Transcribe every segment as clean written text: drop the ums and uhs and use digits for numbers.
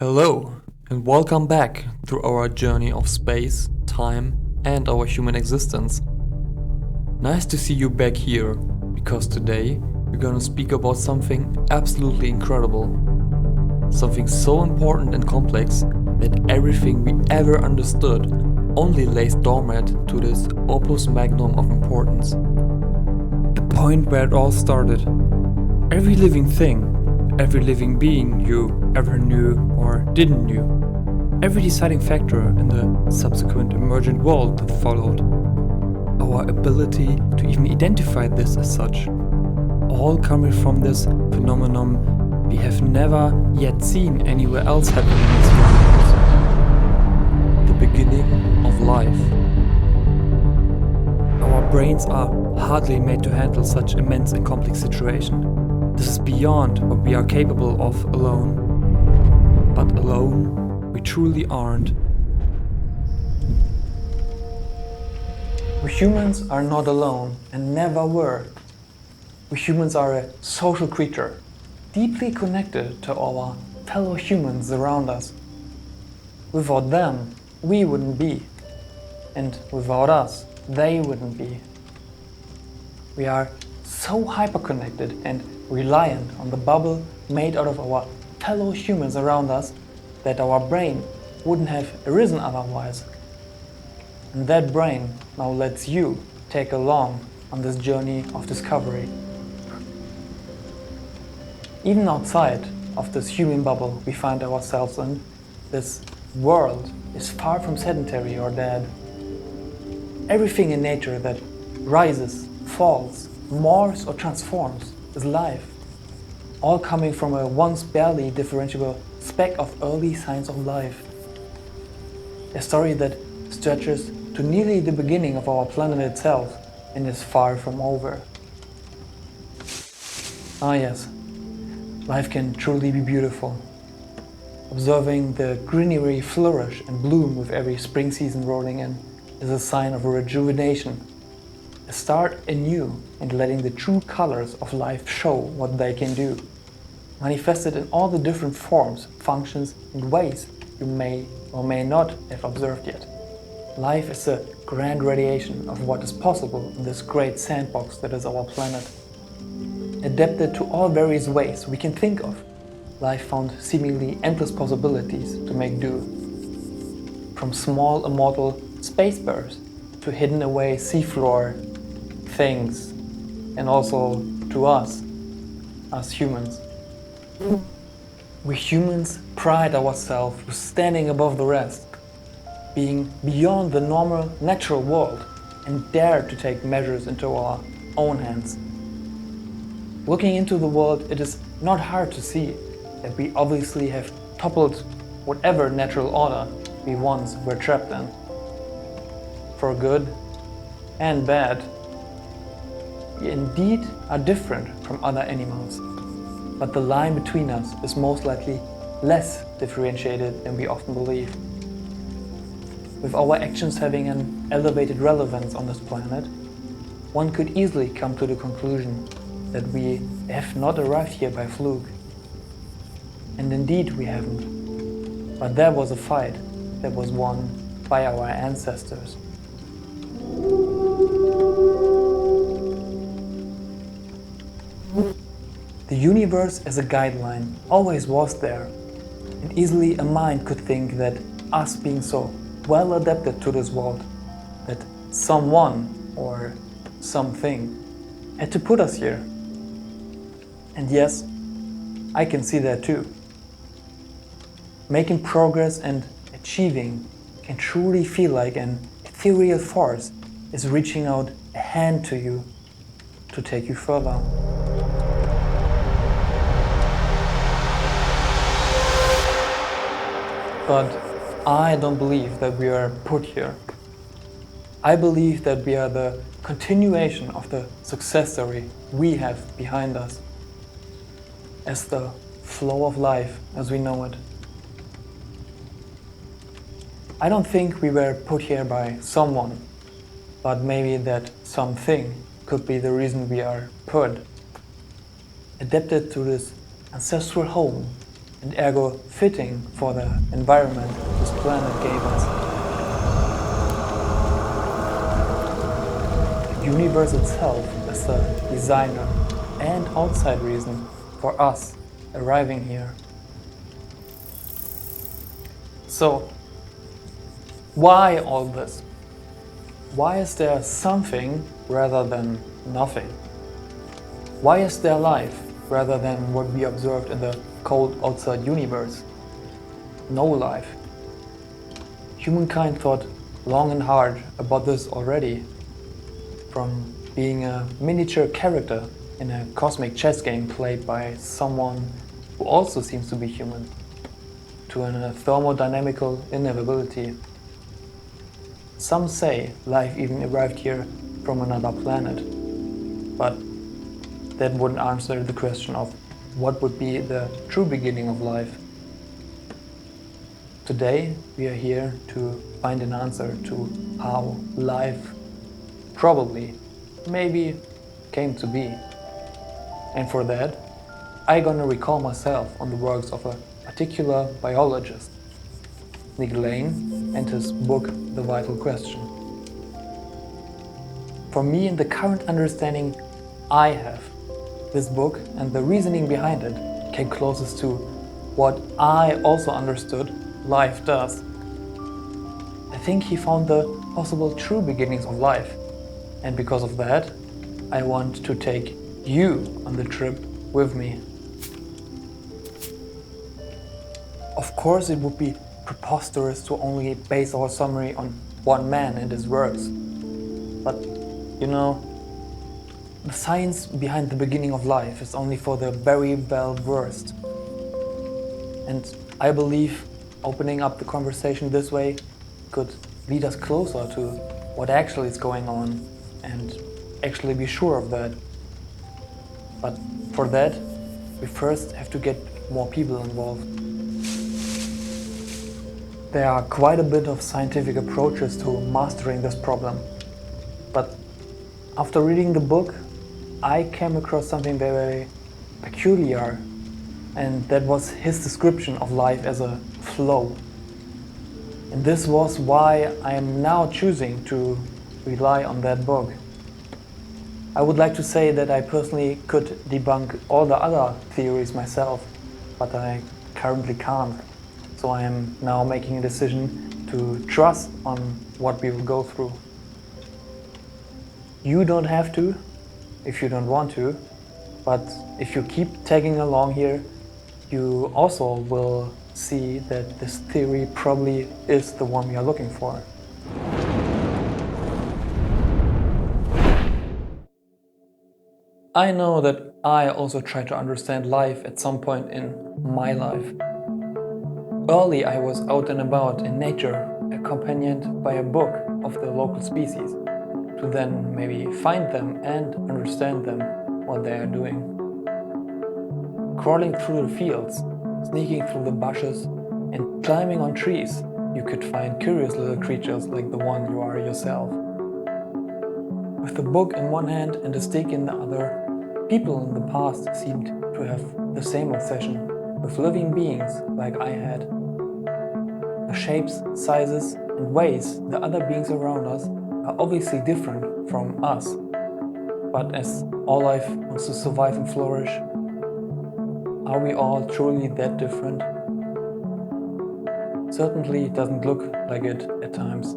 Hello, and welcome back through our journey of space, time, and our human existence. Nice to see you back here, because today we're gonna speak about something absolutely incredible. Something so important and complex that everything we ever understood only lays dormant to this opus magnum of importance. The point where it all started. Every living thing, every living being you ever knew or didn't knew, every deciding factor in the subsequent emergent world that followed, our ability to even identify this as such, all coming from this phenomenon we have never yet seen anywhere else happening in this universe. The beginning of life. Our brains are hardly made to handle such immense and complex situation. This is beyond what we are capable of alone. But alone, we truly aren't. We humans are not alone and never were. We humans are a social creature, deeply connected to our fellow humans around us. Without them, we wouldn't be. And without us, they wouldn't be. We are so hyperconnected and reliant on the bubble made out of our fellow humans around us that our brain wouldn't have arisen otherwise. And that brain now lets you take along on this journey of discovery. Even outside of this human bubble we find ourselves in, this world is far from sedentary or dead. Everything in nature that rises, falls, morphs or transforms is life, all coming from a once barely differentiable speck of early signs of life. A story that stretches to nearly the beginning of our planet itself and is far from over. Ah yes, life can truly be beautiful. Observing the greenery flourish and bloom with every spring season rolling in is a sign of a rejuvenation, a start anew and letting the true colors of life show what they can do, manifested in all the different forms, functions and ways you may or may not have observed yet. Life is a grand radiation of what is possible in this great sandbox that is our planet. Adapted to all various ways we can think of, life found seemingly endless possibilities to make do. From small immortal space birds to hidden away seafloor things, and also to us humans. We humans pride ourselves with standing above the rest, being beyond the normal natural world and dare to take measures into our own hands. Looking into the world, it is not hard to see that we obviously have toppled whatever natural order we once were trapped in. For good and bad, we indeed are different from other animals, but the line between us is most likely less differentiated than we often believe. With our actions having an elevated relevance on this planet, one could easily come to the conclusion that we have not arrived here by fluke. And indeed we haven't. But there was a fight that was won by our ancestors. The universe as a guideline always was there, and easily a mind could think that us being so well adapted to this world, that someone or something had to put us here. And yes, I can see that too. Making progress and achieving can truly feel like an ethereal force is reaching out a hand to you to take you further. But I don't believe that we are put here. I believe that we are the continuation of the success story we have behind us, as the flow of life as we know it. I don't think we were put here by someone, but maybe that something could be the reason we are put, adapted to this ancestral home and ergo fitting for the environment this planet gave us. The universe itself is the designer and outside reason for us arriving here. So, why all this? Why is there something rather than nothing? Why is there life rather than what we observed in the cold outside universe? No life. Humankind thought long and hard about this already. From being a miniature character in a cosmic chess game played by someone who also seems to be human, to a thermodynamical inevitability. Some say life even arrived here from another planet, but that wouldn't answer the question of what would be the true beginning of life. Today we are here to find an answer to how life probably, maybe, came to be. And for that, I'm gonna recall myself on the works of a particular biologist, Nick Lane, and his book, The Vital Question. For me, in the current understanding I have, this book and the reasoning behind it came closest to what I also understood life does. I think he found the possible true beginnings of life, and because of that, I want to take you on the trip with me. Of course, it would be preposterous to only base our summary on one man and his works. But, you know, the science behind the beginning of life is only for the very well-versed. And I believe opening up the conversation this way could lead us closer to what actually is going on and actually be sure of that. But for that, we first have to get more people involved. There are quite a bit of scientific approaches to mastering this problem. But after reading the book, I came across something very peculiar, and that was his description of life as a flow. And this was why I am now choosing to rely on that book. I would like to say that I personally could debunk all the other theories myself, but I currently can't. So I am now making a decision to trust on what we will go through. You don't have to, if you don't want to, but if you keep tagging along here, you also will see that this theory probably is the one we are looking for. I know that I also tried to understand life at some point in my life. Early I was out and about in nature, accompanied by a book of the local species, to then maybe find them and understand them, what they are doing. Crawling through the fields, sneaking through the bushes, and climbing on trees, you could find curious little creatures like the one you are yourself. With the book in one hand and a stick in the other, people in the past seemed to have the same obsession with living beings like I had. The shapes, sizes, and ways the other beings around us are obviously different from us. But as all life wants to survive and flourish, are we all truly that different? Certainly it doesn't look like it at times.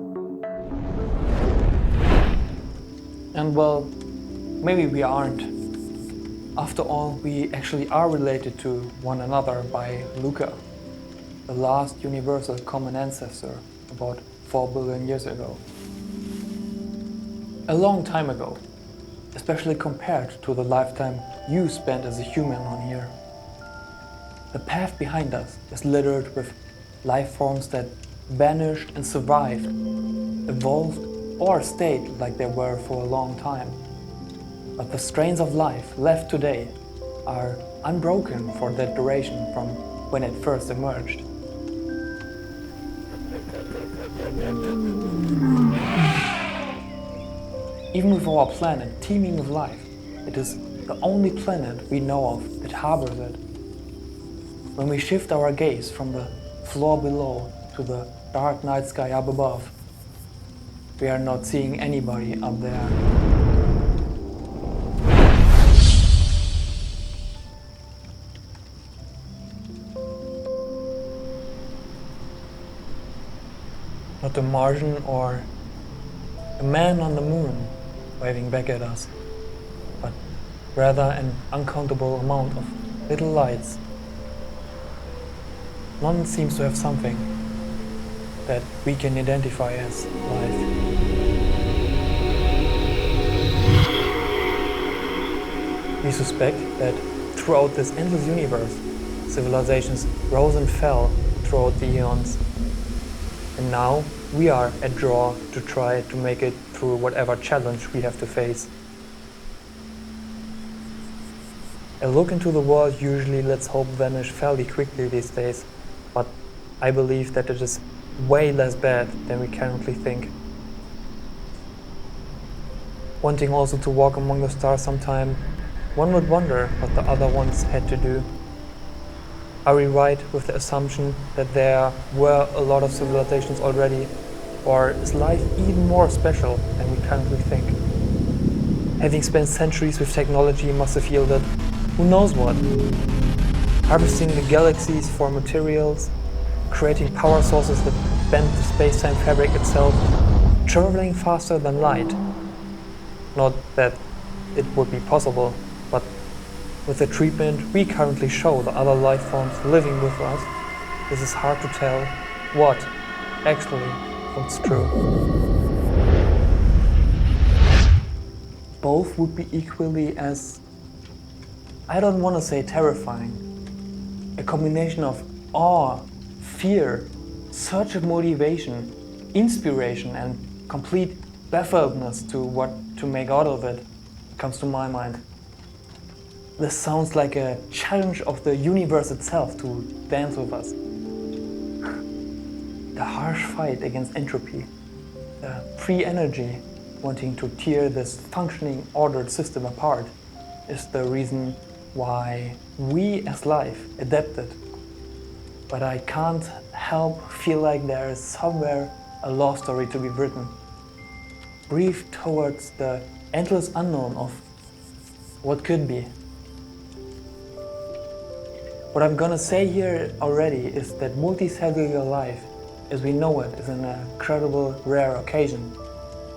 And well, maybe we aren't. After all, we actually are related to one another by Luca, the last universal common ancestor about 4 billion years ago. A long time ago, especially compared to the lifetime you spent as a human on here. The path behind us is littered with life forms that vanished and survived, evolved or stayed like they were for a long time. But the strains of life left today are unbroken for that duration from when it first emerged. Even with our planet teeming with life, it is the only planet we know of that harbors it. When we shift our gaze from the floor below to the dark night sky up above, we are not seeing anybody up there. Not a Martian or a man on the moon waving back at us, but rather an uncountable amount of little lights. None seems to have something that we can identify as life. We suspect that throughout this endless universe, civilizations rose and fell throughout the eons. And now we are at draw to try to make it through whatever challenge we have to face. A look into the world usually lets hope vanish fairly quickly these days, but I believe that it is way less bad than we currently think. Wanting also to walk among the stars sometime, one would wonder what the other ones had to do. Are we right with the assumption that there were a lot of civilizations already, or is life even more special than we currently think? Having spent centuries with technology must have yielded who knows what? Harvesting the galaxies for materials, creating power sources that bend the space-time fabric itself, traveling faster than light. Not that it would be possible, but with the treatment we currently show the other life forms living with us, this is hard to tell what actually holds true. Both would be equally as, I don't want to say terrifying, a combination of awe, fear, search of motivation, inspiration and complete baffledness to what to make out of it comes to my mind. This sounds like a challenge of the universe itself to dance with us. The harsh fight against entropy, the free energy wanting to tear this functioning, ordered system apart, is the reason why we as life adapted. But I can't help feel like there is somewhere a love story to be written, briefed towards the endless unknown of what could be. What I'm gonna say here already is that multicellular life, as we know it, is an incredible rare occasion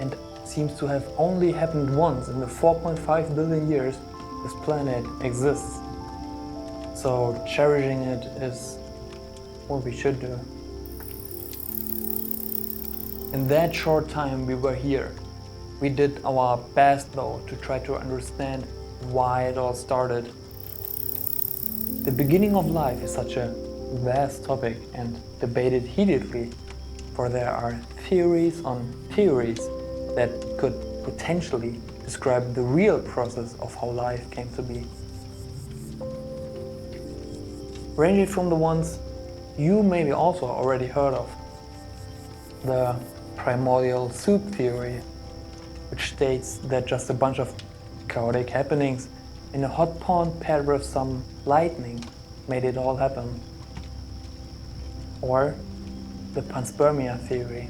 and seems to have only happened once in the 4.5 billion years this planet exists. So cherishing it is what we should do. In that short time we were here, we did our best though to try to understand why it all started. The beginning of life is such a vast topic and debated heatedly, for there are theories on theories that could potentially describe the real process of how life came to be. Ranging from the ones you maybe also already heard of, the primordial soup theory, which states that just a bunch of chaotic happenings in a hot pond paired with some lightning made it all happen. Or the panspermia theory,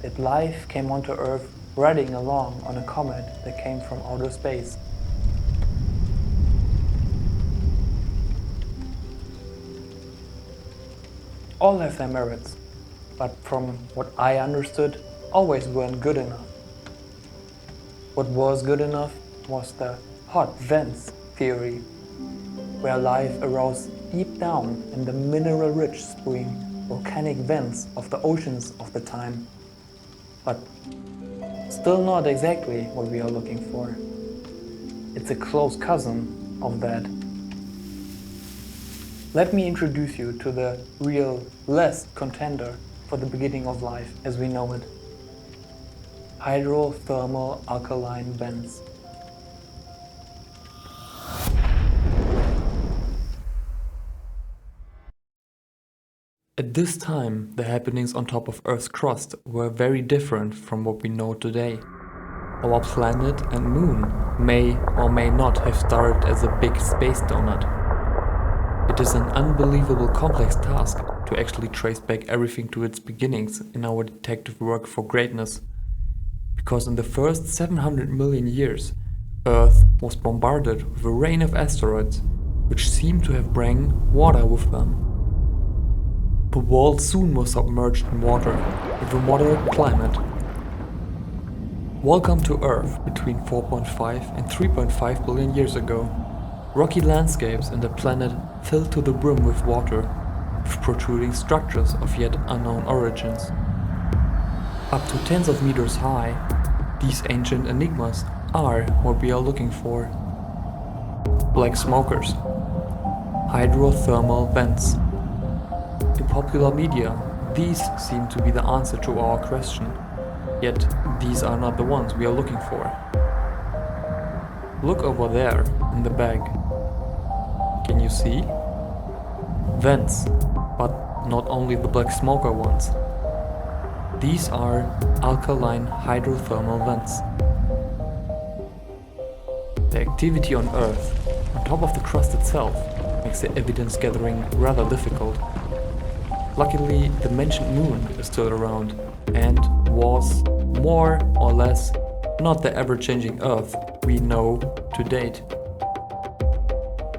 that life came onto Earth riding along on a comet that came from outer space. All have their merits, but from what I understood, always weren't good enough. What was good enough was the hot vents theory, where life arose deep down in the mineral-rich spewing volcanic vents of the oceans of the time. But still not exactly what we are looking for. It's a close cousin of that. Let me introduce you to the real last contender for the beginning of life as we know it. Hydrothermal alkaline vents. At this time, the happenings on top of Earth's crust were very different from what we know today. Our planet and moon may or may not have started as a big space donut. It is an unbelievable complex task to actually trace back everything to its beginnings in our detective work for greatness. Because in the first 700 million years, Earth was bombarded with a rain of asteroids, which seemed to have brought water with them. The world soon was submerged in water, with a moderate climate. Welcome to Earth between 4.5 and 3.5 billion years ago. Rocky landscapes and a planet filled to the brim with water, with protruding structures of yet unknown origins. Up to tens of meters high, these ancient enigmas are what we are looking for. Black smokers, hydrothermal vents. In popular media, these seem to be the answer to our question, yet these are not the ones we are looking for. Look over there, in the bag. Can you see? Vents, but not only the black smoker ones. These are alkaline hydrothermal vents. The activity on Earth, on top of the crust itself, makes the evidence gathering rather difficult. Luckily, the mentioned moon is still around and was, more or less, not the ever-changing Earth we know to date.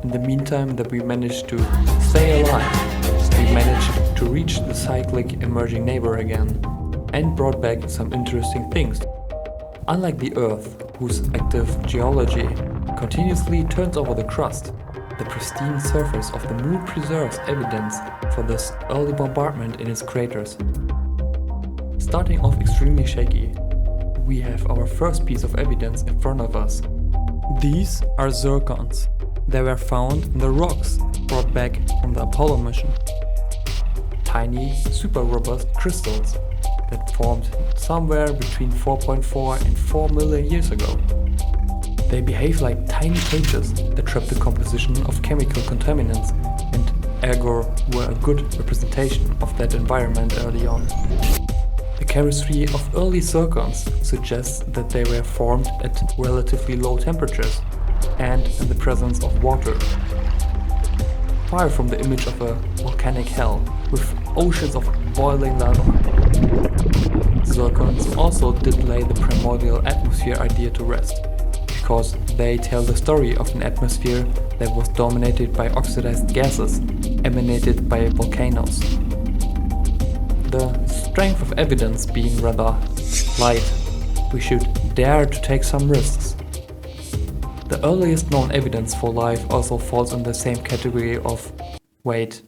In the meantime that we managed to stay alive, we managed to reach the cyclic emerging neighbor again and brought back some interesting things. Unlike the Earth, whose active geology continuously turns over the crust, the pristine surface of the moon preserves evidence for this early bombardment in its craters. Starting off extremely shaky, we have our first piece of evidence in front of us. These are zircons. They were found in the rocks brought back from the Apollo mission. Tiny, super robust crystals that formed somewhere between 4.4 and 4 million years ago. They behave like tiny cages that trap the composition of chemical contaminants and ergo were a good representation of that environment early on. The chemistry of early zircons suggests that they were formed at relatively low temperatures and in the presence of water. Far from the image of a volcanic hell with oceans of boiling lava. Zircons also did lay the primordial atmosphere idea to rest, because they tell the story of an atmosphere that was dominated by oxidized gases emanated by volcanoes. The strength of evidence being rather light, we should dare to take some risks. The earliest known evidence for life also falls in the same category of wait,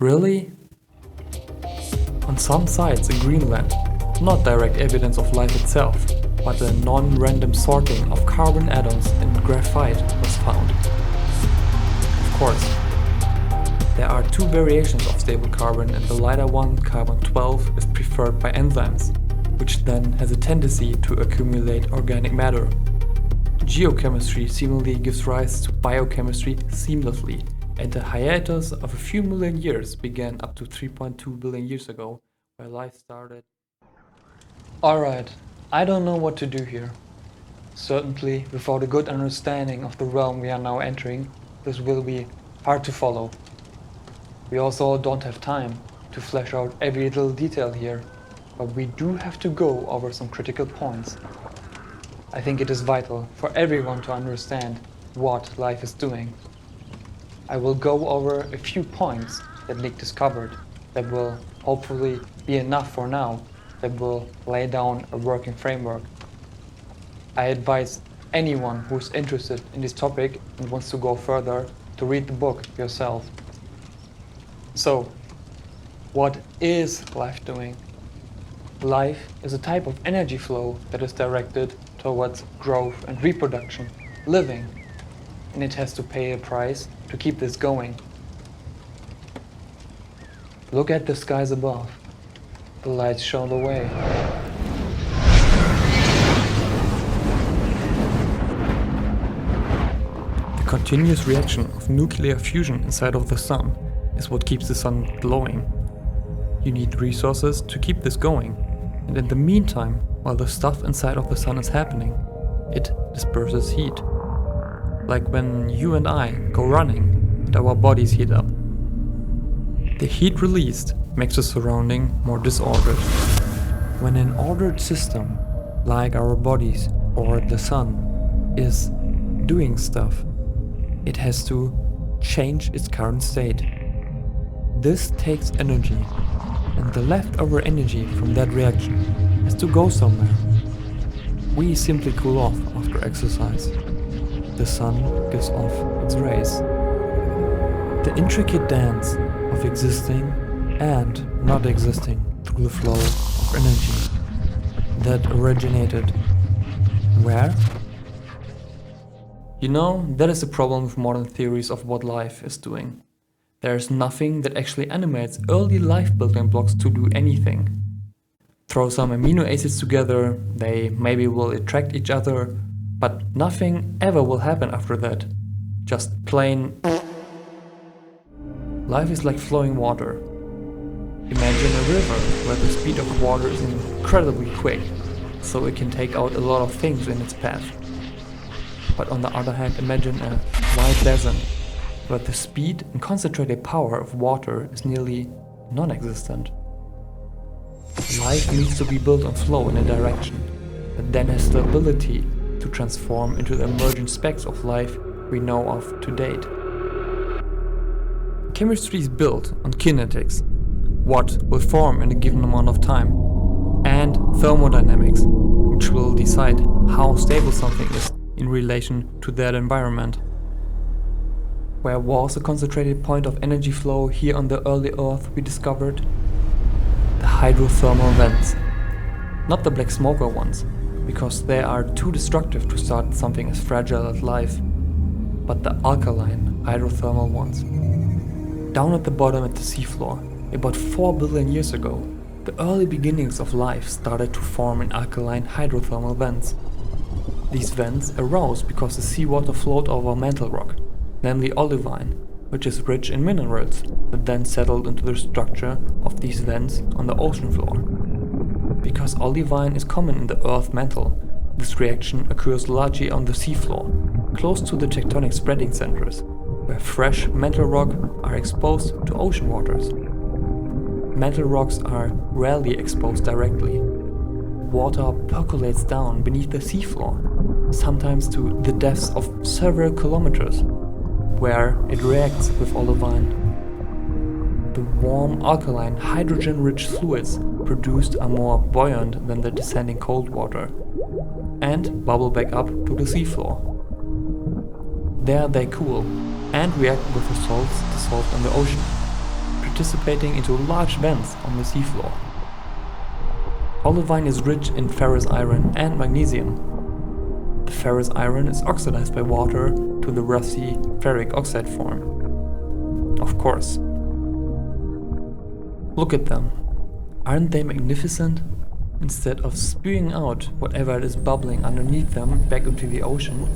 really? On some sites in Greenland, not direct evidence of life itself, but a non-random sorting of carbon atoms in graphite was found. Of course, there are two variations of stable carbon and the lighter one, carbon-12, is preferred by enzymes, which then has a tendency to accumulate organic matter. Geochemistry seemingly gives rise to biochemistry seamlessly, and a hiatus of a few million years began up to 3.2 billion years ago, where life started. Alright, I don't know what to do here. Certainly, without a good understanding of the realm we are now entering, this will be hard to follow. We also don't have time to flesh out every little detail here, but we do have to go over some critical points. I think it is vital for everyone to understand what life is doing. I will go over a few points that Nick discovered that will hopefully be enough for now, that will lay down a working framework. I advise anyone who is interested in this topic and wants to go further to read the book yourself. So, what is life doing? Life is a type of energy flow that is directed towards growth and reproduction, living, and it has to pay a price to keep this going. Look at the skies above. The lights show the way. The continuous reaction of nuclear fusion inside of the sun is what keeps the sun glowing. You need resources to keep this going, and in the meantime, while the stuff inside of the sun is happening, it disperses heat. Like when you and I go running, and our bodies heat up. The heat released makes the surrounding more disordered. When an ordered system, like our bodies or the sun, is doing stuff, it has to change its current state. This takes energy, and the leftover energy from that reaction has to go somewhere. We simply cool off after exercise. The sun gives off its rays. The intricate dance of existing and not existing through the flow of energy that originated where? You know, that is the problem with modern theories of what life is doing. There is nothing that actually animates early life building blocks to do anything. Throw some amino acids together, they maybe will attract each other, but nothing ever will happen after that. Just plain. Life is like flowing water. Imagine a river where the speed of water is incredibly quick, so it can take out a lot of things in its path. But on the other hand, imagine a wide desert where the speed and concentrated power of water is nearly non-existent. Life needs to be built on flow in a direction that then has the ability to transform into the emergent specs of life we know of to date. Chemistry is built on kinetics, what will form in a given amount of time, and thermodynamics, which will decide how stable something is in relation to that environment. Where was the concentrated point of energy flow here on the early Earth we discovered? The hydrothermal vents. Not the black smoker ones, because they are too destructive to start something as fragile as life, but the alkaline hydrothermal ones. Down at the bottom at the seafloor, about 4 billion years ago, the early beginnings of life started to form in alkaline hydrothermal vents. These vents arose because the seawater flowed over mantle rock, namely olivine, which is rich in minerals that then settled into the structure of these vents on the ocean floor. Because olivine is common in the Earth mantle, this reaction occurs largely on the seafloor, close to the tectonic spreading centers, where fresh mantle rock are exposed to ocean waters. Mantle rocks are rarely exposed directly. Water percolates down beneath the seafloor, sometimes to the depths of several kilometers, where it reacts with olivine. The warm, alkaline, hydrogen-rich fluids produced are more buoyant than the descending cold water, and bubble back up to the seafloor. There they cool, and react with the salts dissolved in the ocean, participating into large vents on the seafloor. Olivine is rich in ferrous iron and magnesium. The ferrous iron is oxidized by water to the rusty ferric oxide form. Of course. Look at them. Aren't they magnificent? Instead of spewing out whatever is bubbling underneath them back into the ocean,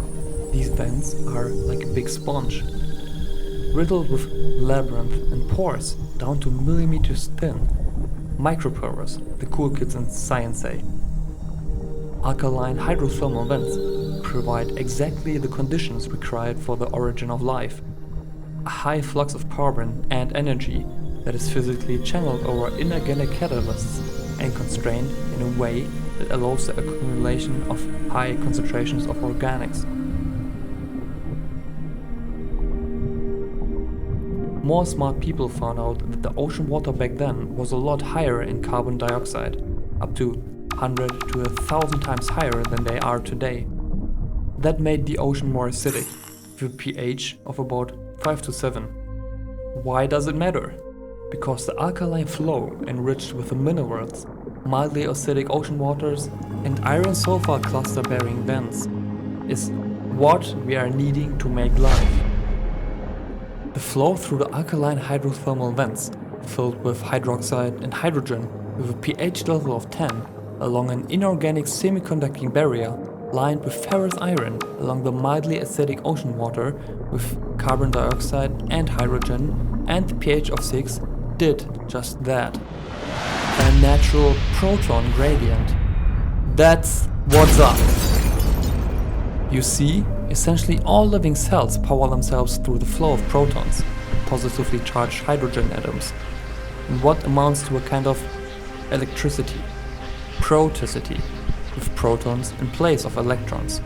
these vents are like a big sponge, riddled with labyrinth and pores down to millimeters thin. Micropores, the cool kids in science say. Alkaline hydrothermal vents provide exactly the conditions required for the origin of life. A high flux of carbon and energy that is physically channeled over inorganic catalysts and constrained in a way that allows the accumulation of high concentrations of organics. More smart people found out that the ocean water back then was a lot higher in carbon dioxide, up to 100 to 1,000 times higher than they are today. That made the ocean more acidic, with a pH of about 5 to 7. Why does it matter? Because the alkaline flow enriched with the minerals, mildly acidic ocean waters, and iron-sulfur cluster-bearing vents is what we are needing to make life. The flow through the alkaline hydrothermal vents, filled with hydroxide and hydrogen with a pH level of 10, along an inorganic semiconducting barrier lined with ferrous iron along the mildly acidic ocean water with carbon dioxide and hydrogen and the pH of 6, did just that. A natural proton gradient. That's what's up. You see, a Essentially all living cells power themselves through the flow of protons, positively charged hydrogen atoms, in what amounts to a kind of electricity, proticity, with protons in place of electrons.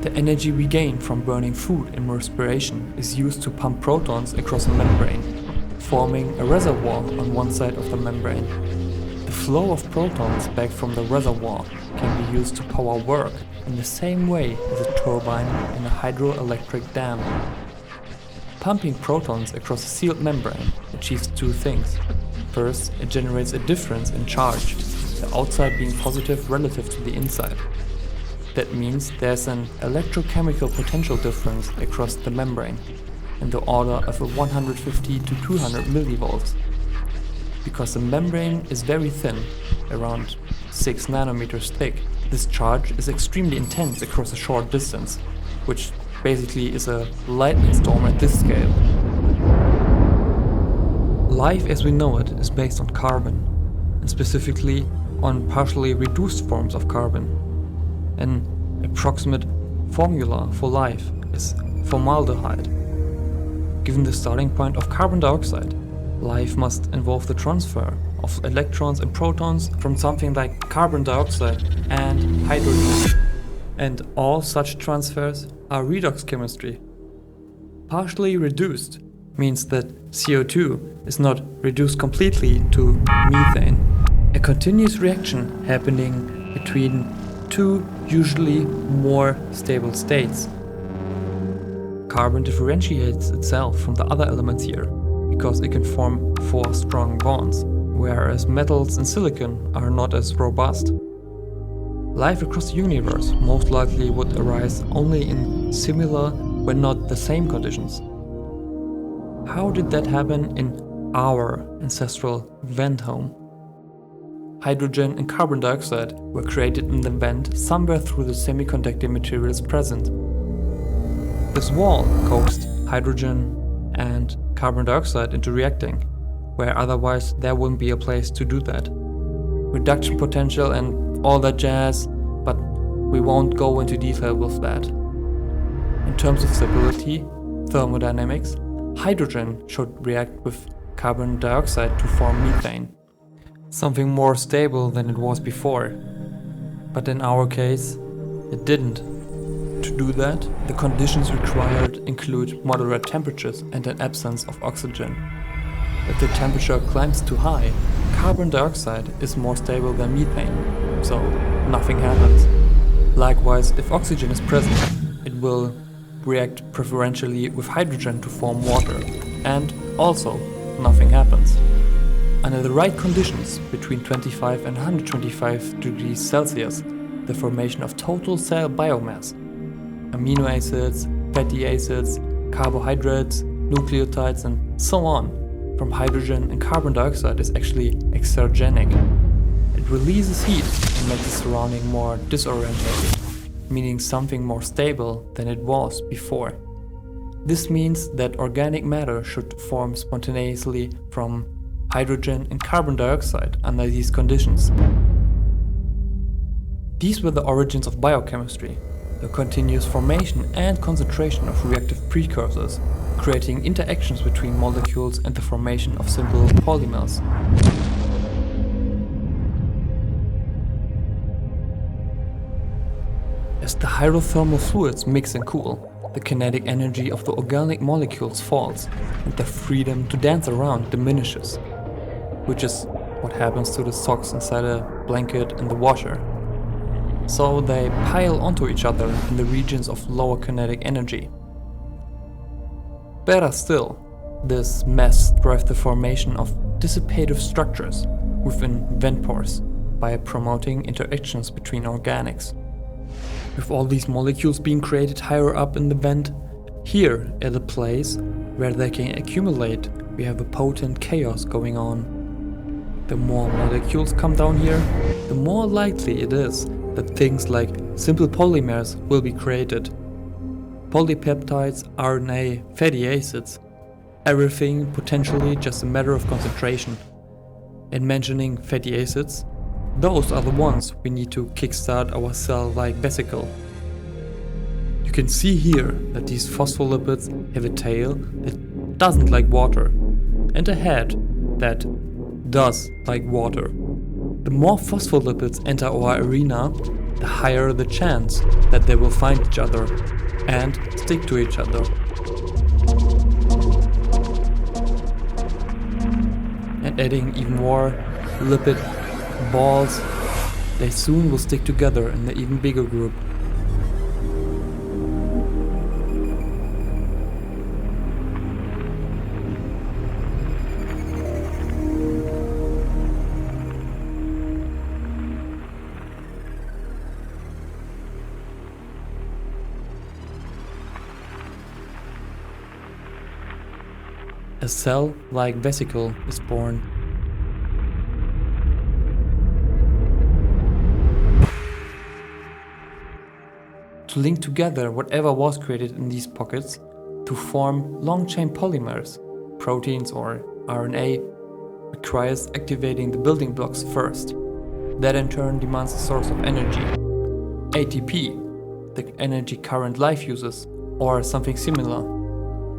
The energy we gain from burning food in respiration is used to pump protons across a membrane, forming a reservoir on one side of the membrane. The flow of protons back from the reservoir can be used to power work in the same way as a turbine in a hydroelectric dam. Pumping protons across a sealed membrane achieves two things. First, it generates a difference in charge, the outside being positive relative to the inside. That means there's an electrochemical potential difference across the membrane, in the order of 150 to 200 millivolts. Because the membrane is very thin, around 6 nanometers thick, this charge is extremely intense across a short distance, which basically is a lightning storm at this scale. Life as we know it is based on carbon, and specifically on partially reduced forms of carbon. An approximate formula for life is formaldehyde. Given the starting point of carbon dioxide, life must involve the transfer of electrons and protons from something like carbon dioxide and hydrogen. And all such transfers are redox chemistry. Partially reduced means that CO2 is not reduced completely to methane. A continuous reaction happening between two usually more stable states. Carbon differentiates itself from the other elements here because it can form 4 strong bonds, whereas metals and silicon are not as robust. Life across the universe most likely would arise only in similar, when not the same conditions. How did that happen in our ancestral vent home? Hydrogen and carbon dioxide were created in the vent somewhere through the semiconducting materials present. This wall coaxed hydrogen and carbon dioxide into reacting, where otherwise there wouldn't be a place to do that. Reduction potential and all that jazz, but we won't go into detail with that. In terms of stability, thermodynamics, hydrogen should react with carbon dioxide to form methane, something more stable than it was before. But in our case, it didn't. To do that, the conditions required include moderate temperatures and an absence of oxygen. If the temperature climbs too high, carbon dioxide is more stable than methane, so nothing happens. Likewise, if oxygen is present, it will react preferentially with hydrogen to form water, and also nothing happens. Under the right conditions, between 25 and 125 degrees Celsius, the formation of total cell biomass, amino acids, fatty acids, carbohydrates, nucleotides and so on, from hydrogen and carbon dioxide is actually exergenic. It releases heat and makes the surrounding more disorientated, meaning something more stable than it was before. This means that organic matter should form spontaneously from hydrogen and carbon dioxide under these conditions. These were the origins of biochemistry, the continuous formation and concentration of reactive precursors, creating interactions between molecules and the formation of simple polymers. As the hydrothermal fluids mix and cool, the kinetic energy of the organic molecules falls and their freedom to dance around diminishes, which is what happens to the socks inside a blanket in the washer. So they pile onto each other in the regions of lower kinetic energy. Better still, this mess drives the formation of dissipative structures within vent pores by promoting interactions between organics. With all these molecules being created higher up in the vent, here at a place where they can accumulate, we have a potent chaos going on. The more molecules come down here, the more likely it is that things like simple polymers will be created. Polypeptides, RNA, fatty acids, everything potentially just a matter of concentration. And mentioning fatty acids, those are the ones we need to kickstart our cell-like vesicle. You can see here that these phospholipids have a tail that doesn't like water and a head that does like water. The more phospholipids enter our arena, the higher the chance that they will find each other and stick to each other. And adding even more lipid balls, they soon will stick together in an even bigger group. A cell-like vesicle is born. To link together whatever was created in these pockets to form long-chain polymers, proteins or RNA, requires activating the building blocks first. That in turn demands a source of energy, ATP, the energy current life uses, or something similar.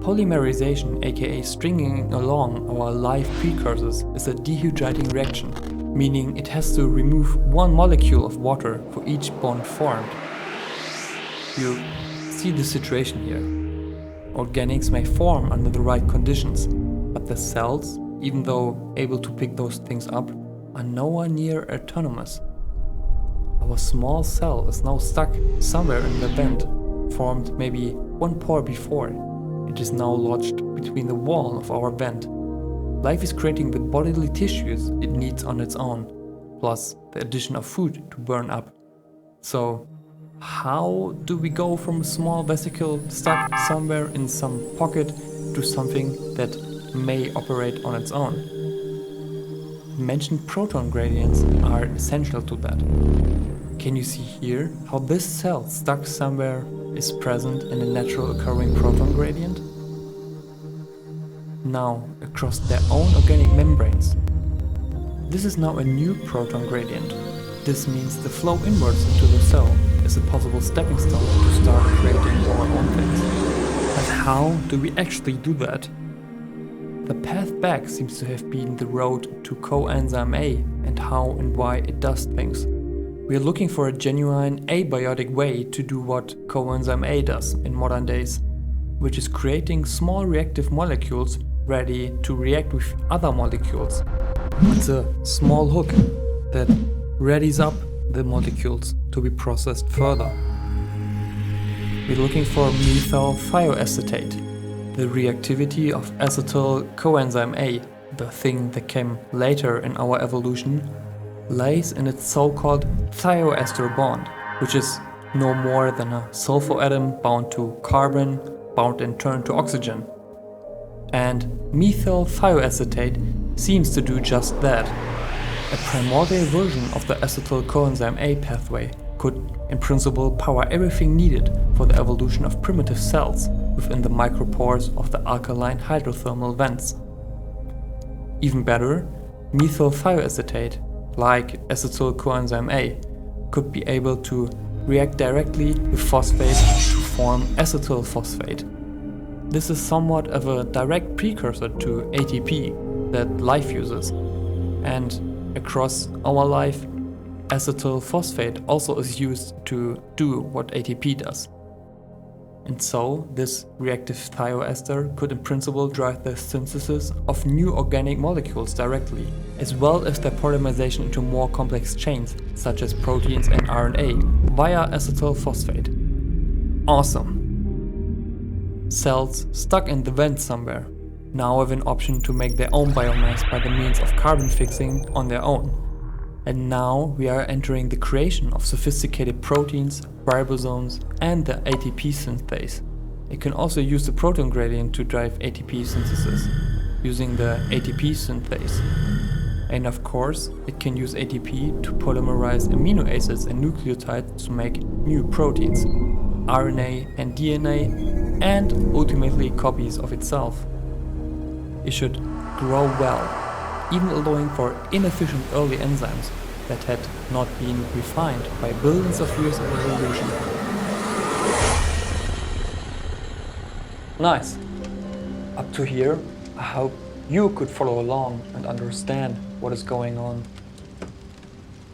Polymerization, aka stringing along our life precursors, is a dehydrating reaction, meaning it has to remove one molecule of water for each bond formed. You see the situation here. Organics may form under the right conditions, but the cells, even though able to pick those things up, are nowhere near autonomous. Our small cell is now stuck somewhere in the vent, formed maybe one pore before. It is now lodged between the wall of our vent. Life is creating the bodily tissues it needs on its own, plus the addition of food to burn up. So, how do we go from a small vesicle stuck somewhere in some pocket to something that may operate on its own? Mentioned proton gradients are essential to that. Can you see here how this cell stuck somewhere is present in a natural occurring proton gradient? Now, across their own organic membranes. This is now a new proton gradient. This means the flow inwards into the cell is a possible stepping stone to start creating our own things. But how do we actually do that? The path back seems to have been the road to coenzyme A and how and why it does things. We are looking for a genuine abiotic way to do what coenzyme A does in modern days, which is creating small reactive molecules ready to react with other molecules. It's a small hook that readies up the molecules to be processed further. We're looking for methyl thioacetate, the reactivity of acetyl coenzyme A, the thing that came later in our evolution, lays in its so-called thioester bond, which is no more than a sulfur atom bound to carbon, bound in turn to oxygen. And methyl thioacetate seems to do just that. A primordial version of the acetyl coenzyme A pathway could, in principle, power everything needed for the evolution of primitive cells within the micropores of the alkaline hydrothermal vents. Even better, methyl thioacetate, like acetyl coenzyme A, could be able to react directly with phosphate to form acetyl phosphate. This is somewhat of a direct precursor to ATP that life uses, and across our life, acetyl phosphate also is used to do what ATP does. And so, this reactive thioester could in principle drive the synthesis of new organic molecules directly, as well as their polymerization into more complex chains, such as proteins and RNA, via acetyl phosphate. Awesome! Cells stuck in the vent somewhere now have an option to make their own biomass by the means of carbon fixing on their own. And now we are entering the creation of sophisticated proteins, ribosomes, and the ATP synthase. It can also use the proton gradient to drive ATP synthesis, using the ATP synthase. And of course, it can use ATP to polymerize amino acids and nucleotides to make new proteins, RNA and DNA, and ultimately copies of itself. It should grow well, even allowing for inefficient early enzymes that had not been refined by billions of years of evolution. Nice. Up to here, I hope you could follow along and understand what is going on.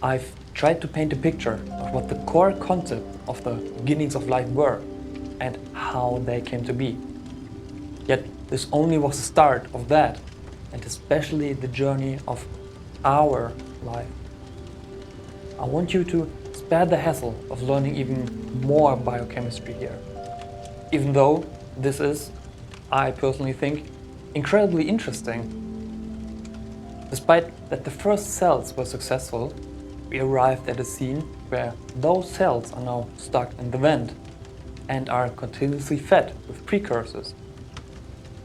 I've tried to paint a picture of what the core concept of the beginnings of life were and how they came to be. Yet this only was the start of that, and especially the journey of our life. I want you to spare the hassle of learning even more biochemistry here. Even though this is, I personally think, incredibly interesting. Despite that the first cells were successful, we arrived at a scene where those cells are now stuck in the vent and are continuously fed with precursors,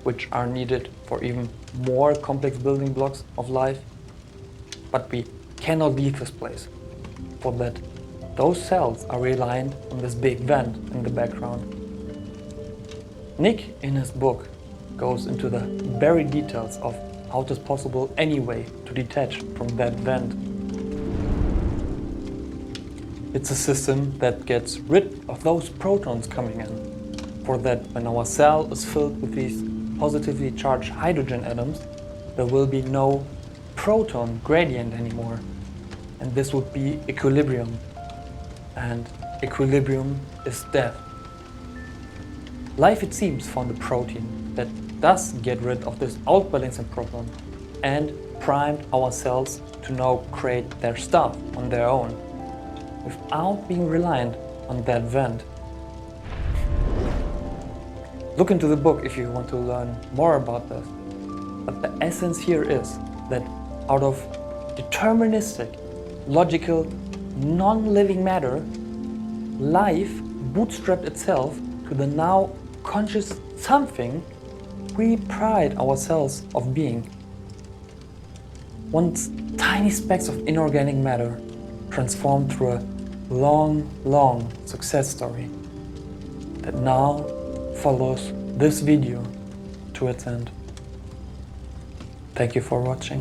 which are needed for even more complex building blocks of life. But we cannot leave this place, for that those cells are reliant on this big vent in the background. Nick, in his book, goes into the very details of how it is possible anyway to detach from that vent. It's a system that gets rid of those protons coming in, for that when our cell is filled with these positively charged hydrogen atoms, there will be no proton gradient anymore, and this would be equilibrium, and equilibrium is death. Life, it seems, found a protein that does get rid of this outbalancing proton and primed our cells to now create their stuff on their own, without being reliant on that vent. Look into the book if you want to learn more about this. But the essence here is that out of deterministic, logical, non-living matter, life bootstrapped itself to the now conscious something we pride ourselves of being. Once tiny specks of inorganic matter transformed through a long, long success story that now follows this video to its end. Thank you for watching.